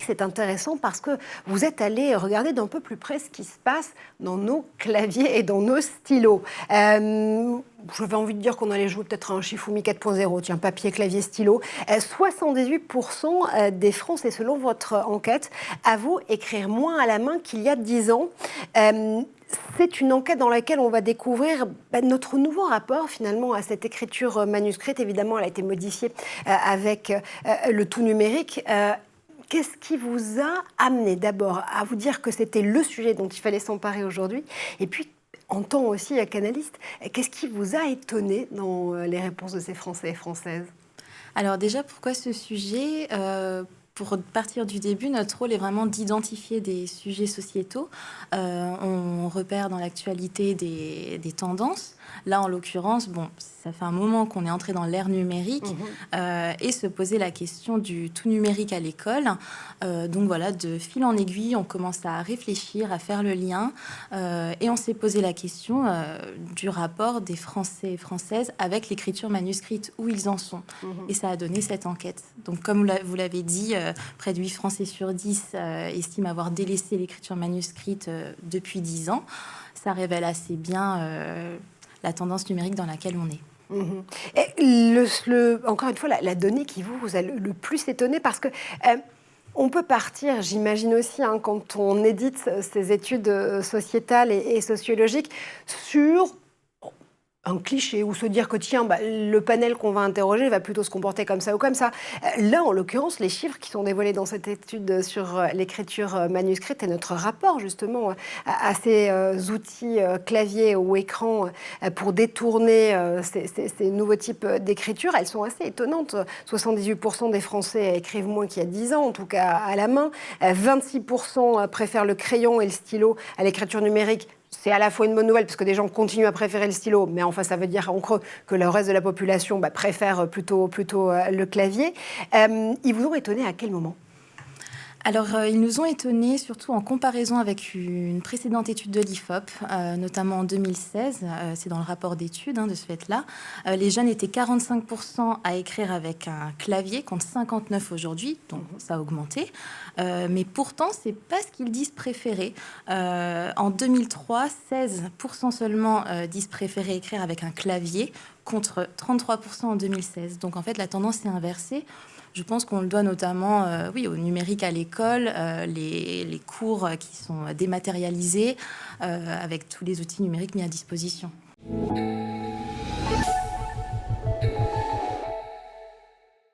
c'est intéressant parce que vous êtes allé regarder d'un peu plus près ce qui se passe dans nos claviers et dans nos stylos. J'avais envie de dire qu'on allait jouer peut-être à un Shifumi 4.0, tiens, papier, clavier, stylo. 78% des Français, selon votre enquête, avouent écrire moins à la main qu'il y a 10 ans. C'est une enquête dans laquelle on va découvrir notre nouveau rapport finalement à cette écriture manuscrite. Évidemment, elle a été modifiée avec le tout numérique. Qu'est-ce qui vous a amené d'abord à vous dire que c'était le sujet dont il fallait s'emparer aujourd'hui? Et puis, en tant aussi qu'analyste, qu'est-ce qui vous a étonné dans les réponses de ces Français et Françaises? Alors déjà, pourquoi ce sujet pour partir du début, notre rôle est vraiment d'identifier des sujets sociétaux. On repère dans l'actualité des tendances. Là, en l'occurrence, bon, ça fait un moment qu'on est entré dans l'ère numérique et se poser la question du tout numérique à l'école. Donc voilà, de fil en aiguille, on commence à réfléchir, à faire le lien et on s'est posé la question du rapport des Français et Françaises avec l'écriture manuscrite, où ils en sont. Et ça a donné cette enquête. Donc comme vous l'avez dit, près de 8 Français sur 10 estiment avoir délaissé l'écriture manuscrite depuis 10 ans. Ça révèle assez bien la tendance numérique dans laquelle on est. Et encore une fois, la donnée qui vous a le plus étonné, parce que on peut partir, j'imagine aussi, quand on édite ces études sociétales et sociologiques, sur un cliché, ou se dire que tiens, le panel qu'on va interroger va plutôt se comporter comme ça ou comme ça. Là, en l'occurrence, les chiffres qui sont dévoilés dans cette étude sur l'écriture manuscrite et notre rapport justement à ces outils clavier ou écran pour détourner ces nouveaux types d'écriture, elles sont assez étonnantes. 78% des Français écrivent moins qu'il y a 10 ans, en tout cas à la main. 26% préfèrent le crayon et le stylo à l'écriture numérique. C'est à la fois une bonne nouvelle, parce que des gens continuent à préférer le stylo, mais enfin, ça veut dire en creux que le reste de la population préfère plutôt le clavier. Ils vous ont étonné à quel moment ? Alors, ils nous ont étonnés, surtout en comparaison avec une précédente étude de l'IFOP, notamment en 2016. C'est dans le rapport d'études de ce fait-là. Les jeunes étaient 45% à écrire avec un clavier, contre 59% aujourd'hui, donc ça a augmenté. Mais pourtant, c'est pas ce qu'ils disent préférer. En 2003, 16% seulement disent préférer écrire avec un clavier, contre 33% en 2016. Donc, en fait, la tendance s'est inversée. Je pense qu'on le doit notamment au numérique à l'école, les cours qui sont dématérialisés avec tous les outils numériques mis à disposition.